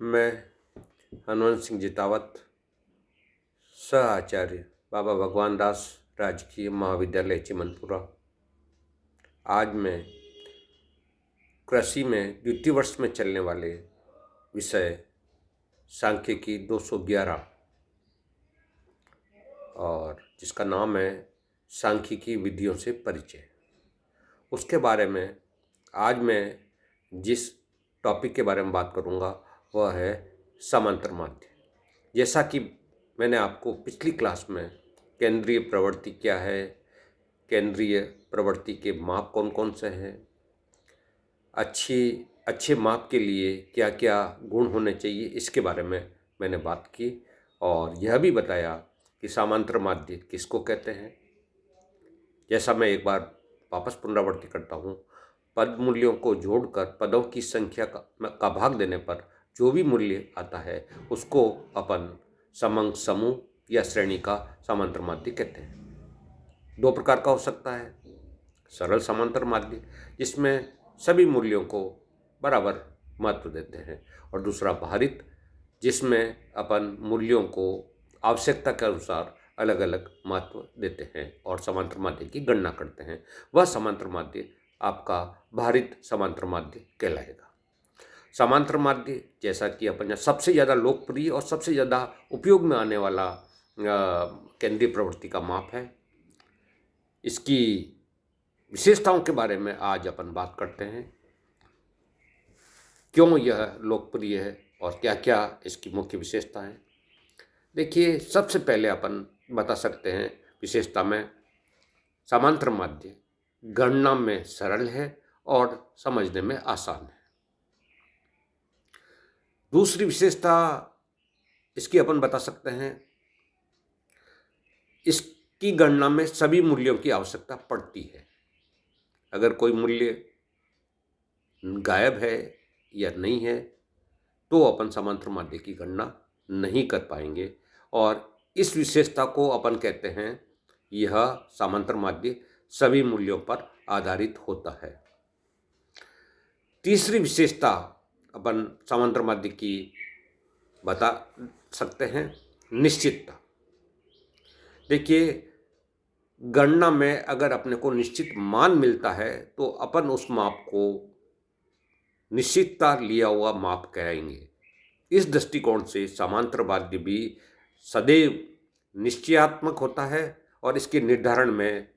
मैं हनुवंत सिंह जितावत, सह आचार्य बाबा भगवान दास राजकीय महाविद्यालय चिमनपुरा। आज मैं कृषि में द्वितीय वर्ष में चलने वाले विषय सांख्यिकी 211 और जिसका नाम है सांख्यिकी विधियों से परिचय, उसके बारे में आज मैं जिस टॉपिक के बारे में बात करूंगा वह है समांतर माध्य। जैसा कि मैंने आपको पिछली क्लास में केंद्रीय प्रवृत्ति क्या है, केंद्रीय प्रवृत्ति के माप कौन कौन से हैं, अच्छे माप के लिए क्या क्या गुण होने चाहिए, इसके बारे में मैंने बात की और यह भी बताया कि समांतर माध्य किसको कहते हैं। जैसा मैं एक बार वापस पुनरावृत्ति करता हूँ, पद मूल्यों को जोड़कर पदों की संख्या का भाग देने पर जो भी मूल्य आता है उसको अपन समंग समूह या श्रेणी का समांतर माध्य कहते हैं। दो प्रकार का हो सकता है, सरल समांतर माध्य जिसमें सभी मूल्यों को बराबर महत्व देते हैं, और दूसरा भारित जिसमें अपन मूल्यों को आवश्यकता के अनुसार अलग अलग महत्व देते हैं और समांतर माध्य की गणना करते हैं। वह समांतर माध्य आपका भारित समांतर माध्य कहलाएगा। समांतर माध्य जैसा कि अपन सबसे ज़्यादा लोकप्रिय और सबसे ज़्यादा उपयोग में आने वाला केंद्रीय प्रवृत्ति का माप है। इसकी विशेषताओं के बारे में आज अपन बात करते हैं, क्यों यह लोकप्रिय है और क्या क्या इसकी मुख्य विशेषता है। देखिए, सबसे पहले अपन बता सकते हैं विशेषता में, समांतर माध्य गणना में सरल है और समझने में आसान है। दूसरी विशेषता इसकी अपन बता सकते हैं, इसकी गणना में सभी मूल्यों की आवश्यकता पड़ती है। अगर कोई मूल्य गायब है या नहीं है तो अपन समांतर माध्य की गणना नहीं कर पाएंगे, और इस विशेषता को अपन कहते हैं यह समांतर माध्य सभी मूल्यों पर आधारित होता है। तीसरी विशेषता अपन समांतर माध्य की बता सकते हैं, निश्चितता। देखिए, गणना में अगर अपने को निश्चित मान मिलता है तो अपन उस माप को निश्चितता लिया हुआ माप कहेंगे। इस दृष्टिकोण से समांतर माध्य भी सदैव निश्चयात्मक होता है और इसके निर्धारण में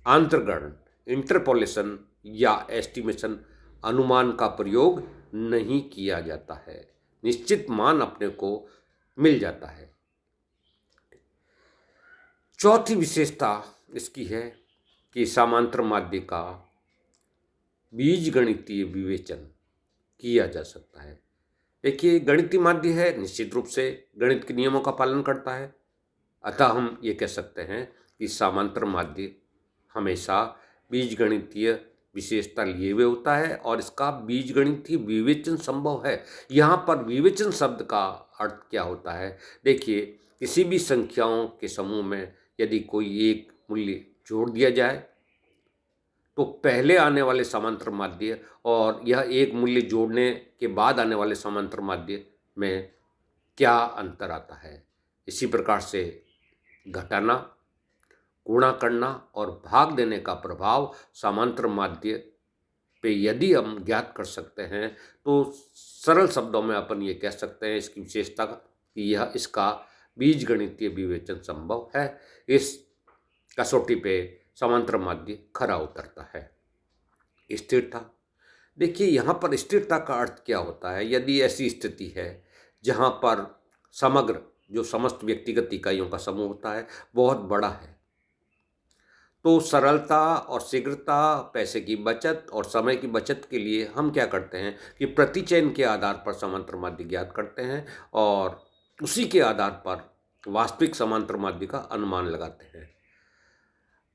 आंतरगणन, इंटरपोलेशन या एस्टिमेशन, अनुमान का प्रयोग नहीं किया जाता है। निश्चित मान अपने को मिल जाता है। चौथी विशेषता इसकी है कि समांतर माध्य का बीजगणितीय विवेचन किया जा सकता है। देखिए, गणितीय माध्य है, निश्चित रूप से गणित के नियमों का पालन करता है, अतः हम ये कह सकते हैं कि समांतर माध्य हमेशा बीजगणितीय विशेषता लिए हुए होता है और इसका बीजगणितीय विवेचन संभव है। यहाँ पर विवेचन शब्द का अर्थ क्या होता है? देखिए, किसी भी संख्याओं के समूह में यदि कोई एक मूल्य जोड़ दिया जाए तो पहले आने वाले समांतर माध्य और यह एक मूल्य जोड़ने के बाद आने वाले समांतर माध्य में क्या अंतर आता है। इसी प्रकार से घटाना, गुणा करना और भाग देने का प्रभाव समांतर माध्य पे यदि हम ज्ञात कर सकते हैं तो सरल शब्दों में अपन ये कह सकते हैं इसकी विशेषता कि यह इसका बीजगणितीय विवेचन संभव है। इस कसौटी पे समांतर माध्य खरा उतरता है। स्थिरता। देखिए, यहाँ पर स्थिरता का अर्थ क्या होता है? यदि ऐसी स्थिति है जहाँ पर समग्र जो समस्त व्यक्तिगत इकाइयों का समूह होता है बहुत बड़ा है, तो सरलता और शीघ्रता, पैसे की बचत और समय की बचत के लिए हम क्या करते हैं कि प्रतिचयन के आधार पर समांतर माध्य ज्ञात करते हैं और उसी के आधार पर वास्तविक समांतर माध्य का अनुमान लगाते हैं।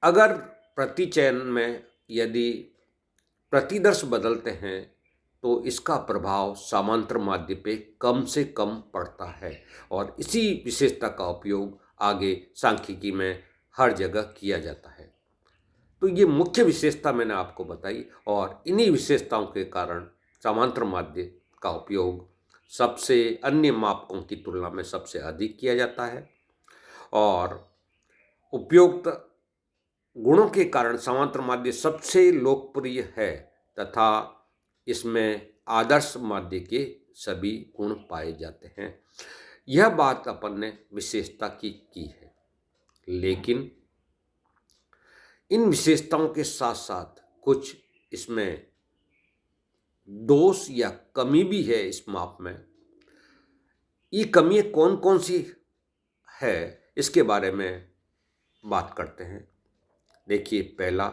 अगर प्रतिचयन में यदि प्रतिदर्श बदलते हैं तो इसका प्रभाव समांतर माध्य पे कम से कम पड़ता है, और इसी विशेषता का उपयोग आगे सांख्यिकी में हर जगह किया जाता है। तो ये मुख्य विशेषता मैंने आपको बताई, और इन्हीं विशेषताओं के कारण समांतर माध्य का उपयोग सबसे अन्य मापकों की तुलना में सबसे अधिक किया जाता है और उपयुक्त गुणों के कारण समांतर माध्य सबसे लोकप्रिय है तथा इसमें आदर्श माध्य के सभी गुण पाए जाते हैं। यह बात अपन ने विशेषता की है, लेकिन इन विशेषताओं के साथ साथ कुछ इसमें दोष या कमी भी है इस माप में। ये कमी कौन कौन सी है इसके बारे में बात करते हैं। देखिए, पहला,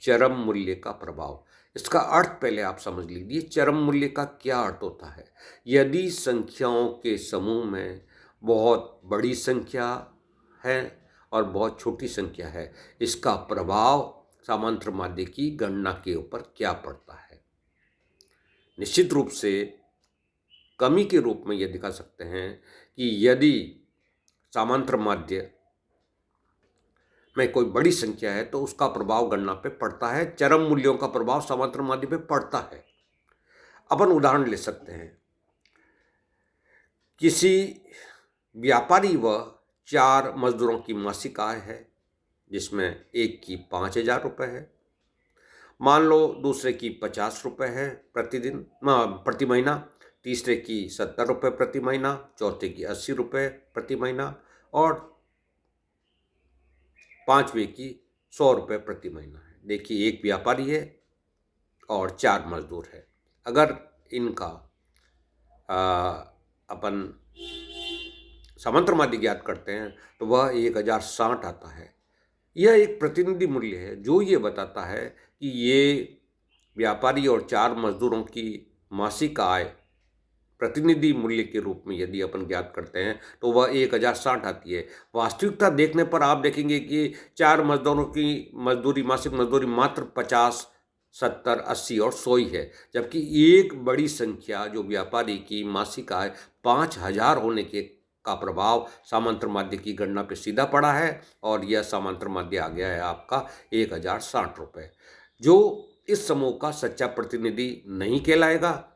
चरम मूल्य का प्रभाव। इसका अर्थ पहले आप समझ लीजिए, चरम मूल्य का क्या अर्थ होता है। यदि संख्याओं के समूह में बहुत बड़ी संख्या है और बहुत छोटी संख्या है, इसका प्रभाव समांतर माध्य की गणना के ऊपर क्या पड़ता है। निश्चित रूप से कमी के रूप में यह दिखा सकते हैं कि यदि समांतर माध्य में कोई बड़ी संख्या है तो उसका प्रभाव गणना पे पड़ता है, चरम मूल्यों का प्रभाव समांतर माध्य पे पड़ता है। अपन उदाहरण ले सकते हैं, किसी व्यापारी व 4 मजदूरों की मासिक आय है जिसमें एक की 5,000 रुपये है, मान लो दूसरे की 50 रुपये है प्रतिदिन प्रति महीना, तीसरे की 70 रुपये प्रति महीना, चौथे की 80 रुपये प्रति महीना और पांचवें की 100 रुपये प्रति महीना है। देखिए, एक व्यापारी है और 4 मजदूर है। अगर इनका अपन समांतर माध्य ज्ञात करते हैं तो वह 1060 आता है। यह एक प्रतिनिधि मूल्य है जो ये बताता है कि ये व्यापारी और 4 मजदूरों की मासिक आय प्रतिनिधि मूल्य के रूप में यदि अपन ज्ञात करते हैं तो वह 1060 आती है। वास्तविकता देखने पर आप देखेंगे कि 4 मजदूरों की मजदूरी, मासिक मजदूरी मात्र 50, 70, 80 और 100 ही है, जबकि एक बड़ी संख्या जो व्यापारी की मासिक आय 5,000 होने के का प्रभाव समांतर माध्य की गणना पे सीधा पड़ा है और यह समांतर माध्य आ गया है आपका 1060 रुपये, जो इस समूह का सच्चा प्रतिनिधि नहीं कहलाएगा।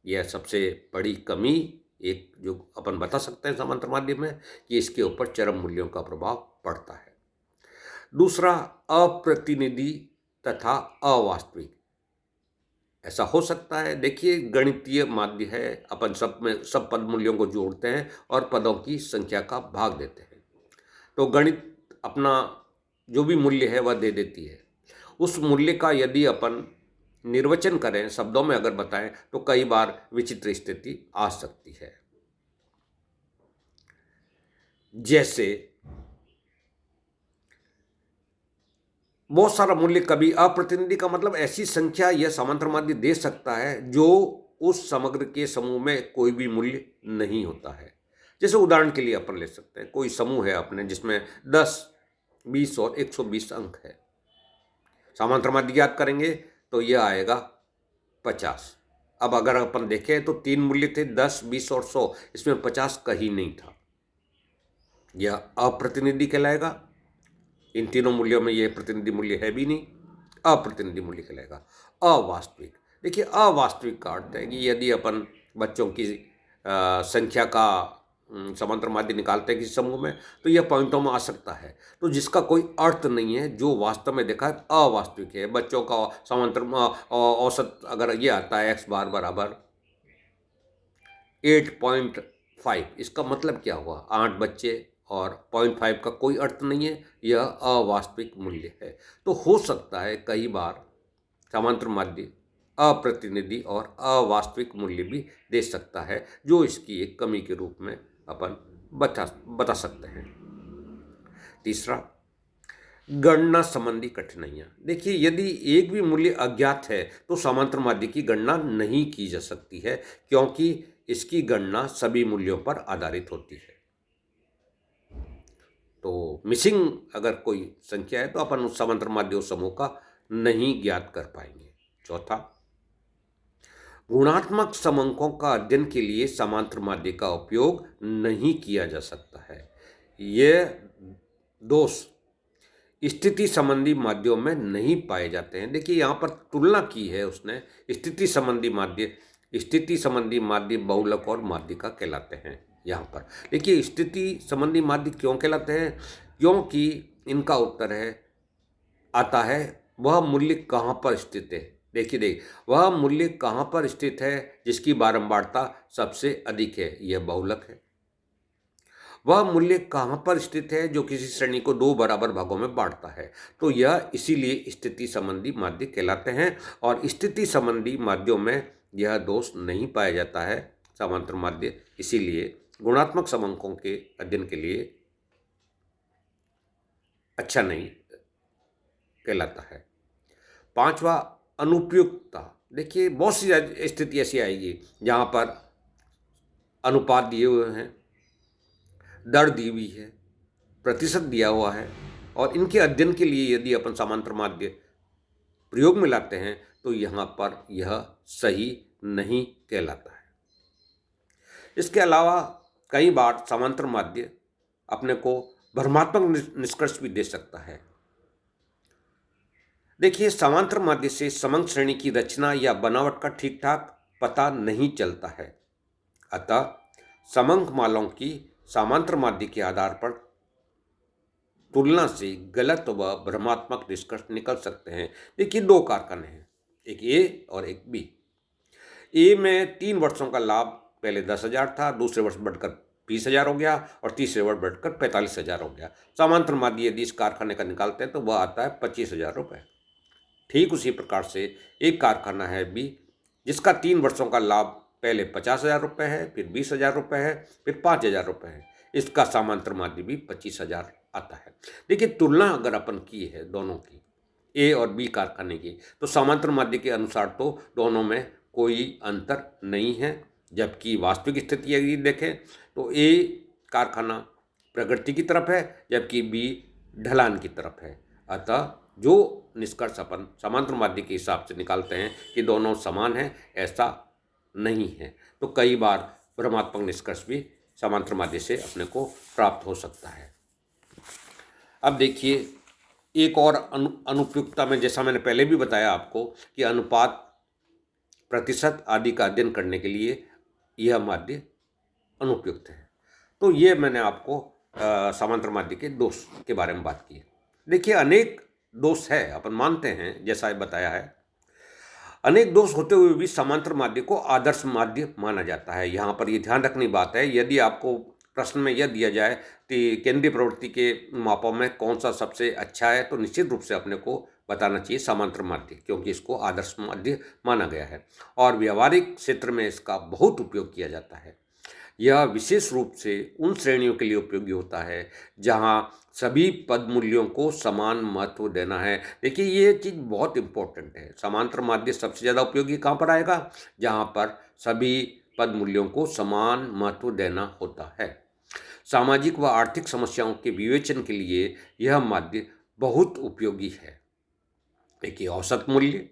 यह सबसे बड़ी कमी एक जो अपन बता सकते हैं समांतर माध्य में कि इसके ऊपर चरम मूल्यों का प्रभाव पड़ता है। दूसरा, अप्रतिनिधि तथा अवास्तविक। ऐसा हो सकता है, देखिए गणितीय माध्य है, अपन सब पद मूल्यों को जोड़ते हैं और पदों की संख्या का भाग देते हैं, तो गणित अपना जो भी मूल्य है वह दे देती है। उस मूल्य का यदि अपन निर्वचन करें, शब्दों में अगर बताएं, तो कई बार विचित्र स्थिति आ सकती है। जैसे बहुत सारा मूल्य, कभी अप्रतिनिधि का मतलब ऐसी संख्या यह समांतर माध्य दे सकता है जो उस समग्र के समूह में कोई भी मूल्य नहीं होता है। जैसे उदाहरण के लिए अपन ले सकते हैं, कोई समूह है अपने जिसमें 10, 20 और 120 अंक है। समांतर माध्य ज्ञात करेंगे तो यह आएगा 50। अब अगर अपन देखें तो 3 मूल्य थे, 10, 20 और 100, इसमें 50 कहीं नहीं था। यह अप्रतिनिधि कहलाएगा। इन तीनों मूल्यों में यह प्रतिनिधि मूल्य है भी नहीं, अप्रतिनिधि मूल्य कहलाएगा। अवास्तविक, देखिए अवास्तविक का अर्थ है कि यदि अपन बच्चों की संख्या का समांतर माध्य निकालते हैं किसी समूह में तो यह पॉइंटों में आ सकता है, तो जिसका कोई अर्थ नहीं है, जो वास्तव में देखा है अवास्तविक है। बच्चों का समांतर औसत अगर ये आता है x बार बराबर 8.5, इसका मतलब क्या हुआ, 8 बच्चे और 0.5 का कोई अर्थ नहीं है, यह अवास्तविक मूल्य है। तो हो सकता है कई बार समांतर माध्य अप्रतिनिधि और अवास्तविक मूल्य भी दे सकता है, जो इसकी एक कमी के रूप में अपन बता सकते हैं। तीसरा, गणना संबंधी कठिनाइयाँ। देखिए, यदि एक भी मूल्य अज्ञात है तो समांतर माध्य की गणना नहीं की जा सकती है, क्योंकि इसकी गणना सभी मूल्यों पर आधारित होती है। तो मिसिंग अगर कोई संख्या है तो अपन उस समांतर माध्य समूह का नहीं ज्ञात कर पाएंगे। चौथा, गुणात्मक समंकों का अध्ययन के लिए समांतर माध्य का उपयोग नहीं किया जा सकता है। यह दोष स्थिति संबंधी माध्यों में नहीं पाए जाते हैं। देखिए, यहाँ पर तुलना की है उसने, स्थिति संबंधी माध्य स्थिति संबंधी माध्य बहुलक और माध्यिका कहलाते हैं। यहाँ पर देखिए, स्थिति संबंधी माध्य क्यों कहलाते हैं? क्योंकि इनका उत्तर आता है वह मूल्य कहाँ पर स्थित है। देखिए वह मूल्य कहाँ पर स्थित है जिसकी बारंबारता सबसे अधिक है, यह बहुलक है। वह मूल्य कहाँ पर स्थित है जो किसी श्रेणी को दो बराबर भागों में बांटता है, तो यह इसीलिए स्थिति संबंधी माध्य कहलाते हैं। और स्थिति संबंधी माध्यों में यह दोष नहीं पाया जाता है, समांतर माध्य, इसीलिए गुणात्मक समंकों के अध्ययन के लिए अच्छा नहीं कहलाता है। पांचवा, अनुपयुक्तता। देखिए बहुत सी स्थिति ऐसी आएगी जहाँ पर अनुपात दिए हुए हैं, दर दी हुई है, प्रतिशत दिया हुआ है, और इनके अध्ययन के लिए यदि अपन समांतर माध्य प्रयोग में लाते हैं तो यहाँ पर यह सही नहीं कहलाता है। इसके अलावा कई बार समांतर माध्य अपने को भ्रमात्मक निष्कर्ष भी दे सकता है। देखिए, समांतर माध्य से समंक श्रेणी की रचना या बनावट का ठीक ठाक पता नहीं चलता है, अतः समंक मालाओं की समांतर माध्य के आधार पर तुलना से गलत व भ्रमात्मक निष्कर्ष निकल सकते हैं। देखिए दो कारखाने हैं, एक ए और एक बी। ए में 3 वर्षों का लाभ पहले 10,000 था, दूसरे वर्ष बढ़कर 20,000 हो गया और तीसरे वर्ष बढ़कर 45,000 हो गया। समांतर माध्य यदि इस कारखाने का निकालते हैं तो वह आता है 25,000 रुपये। ठीक उसी प्रकार से एक कारखाना है बी, जिसका 3 वर्षों का लाभ पहले 50,000 रुपये है, फिर 20,000 रुपये है, फिर 5,000 रुपये है। इसका समांतर माध्य भी 25,000 आता है। देखिए तुलना अगर अपन की है दोनों की, ए और बी कारखाने की, तो समांतर माध्य के अनुसार तो दोनों में कोई अंतर नहीं है, जबकि वास्तविक स्थिति यदि देखें तो ए कारखाना प्रगति की तरफ है जबकि बी ढलान की तरफ है। अतः जो निष्कर्ष अपन समांतर माध्य के हिसाब से निकालते हैं कि दोनों समान हैं, ऐसा नहीं है। तो कई बार भ्रमात्मक निष्कर्ष भी समांतर माध्य से अपने को प्राप्त हो सकता है। अब देखिए एक और अनुपयुक्तता में, जैसा मैंने पहले भी बताया आपको कि अनुपात, प्रतिशत आदि का अध्ययन करने के लिए यह माध्य अनुपयुक्त है। तो ये मैंने आपको समांतर माध्य के दोष के बारे में बात की। देखिए अनेक दोष है, अपन मानते हैं, जैसा बताया है, अनेक दोष होते हुए भी समांतर माध्य को आदर्श माध्य माना जाता है। यहाँ पर ये ध्यान रखने की बात है, यदि आपको प्रश्न में यह दिया जाए कि केंद्रीय प्रवृत्ति के मापों में कौन सा सबसे अच्छा है, तो निश्चित रूप से अपने को बताना चाहिए समांतर माध्य, क्योंकि इसको आदर्श माध्य माना गया है और व्यवहारिक क्षेत्र में इसका बहुत उपयोग किया जाता है। यह विशेष रूप से उन श्रेणियों के लिए उपयोगी होता है जहां सभी पद मूल्यों को समान महत्व देना है। देखिए ये चीज़ बहुत इम्पोर्टेंट है। समांतर माध्य सबसे ज़्यादा उपयोगी कहाँ पर आएगा? जहां पर सभी पद मूल्यों को समान महत्व देना होता है। सामाजिक व आर्थिक समस्याओं के विवेचन के लिए यह माध्य बहुत उपयोगी है। देखिए औसत मूल्य,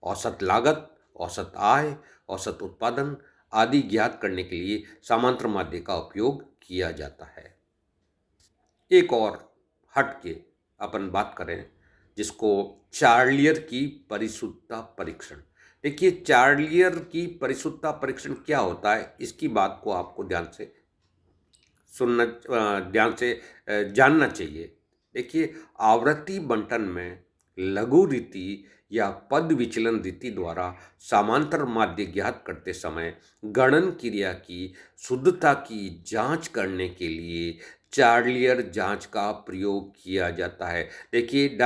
औसत लागत, औसत आय, औसत उत्पादन आदि ज्ञात करने के लिए समांतर माध्य का उपयोग किया जाता है। एक और हट के अपन बात करें जिसको चार्लियर की परिशुद्धता परीक्षण। देखिए चार्लियर की परिशुद्धता परीक्षण क्या होता है, इसकी बात को आपको ध्यान से जानना चाहिए। देखिए आवृत्ति बंटन में लघु रीति या पद विचलन रीति द्वारा समांतर माध्य ज्ञात करते समय गणन क्रिया की शुद्धता की जांच करने के लिए चार्लियर जांच का प्रयोग किया जाता है। देखिए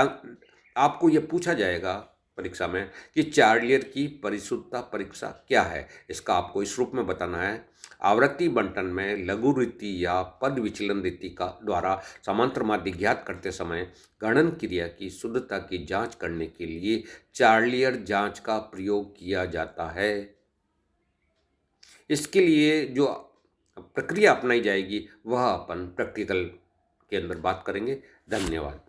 आपको ये पूछा जाएगा परीक्षा में कि चार्लियर की परिशुद्धता परीक्षा क्या है, इसका आपको इस रूप में बताना है। आवृत्ति बंटन में लघु रीति या पद विचलन रीति का द्वारा समांतर माध्य ज्ञात करते समय गणन क्रिया की शुद्धता की जांच करने के लिए चार्लियर जांच का प्रयोग किया जाता है। इसके लिए जो प्रक्रिया अपनाई जाएगी वह अपन प्रैक्टिकल के अंदर बात करेंगे। धन्यवाद।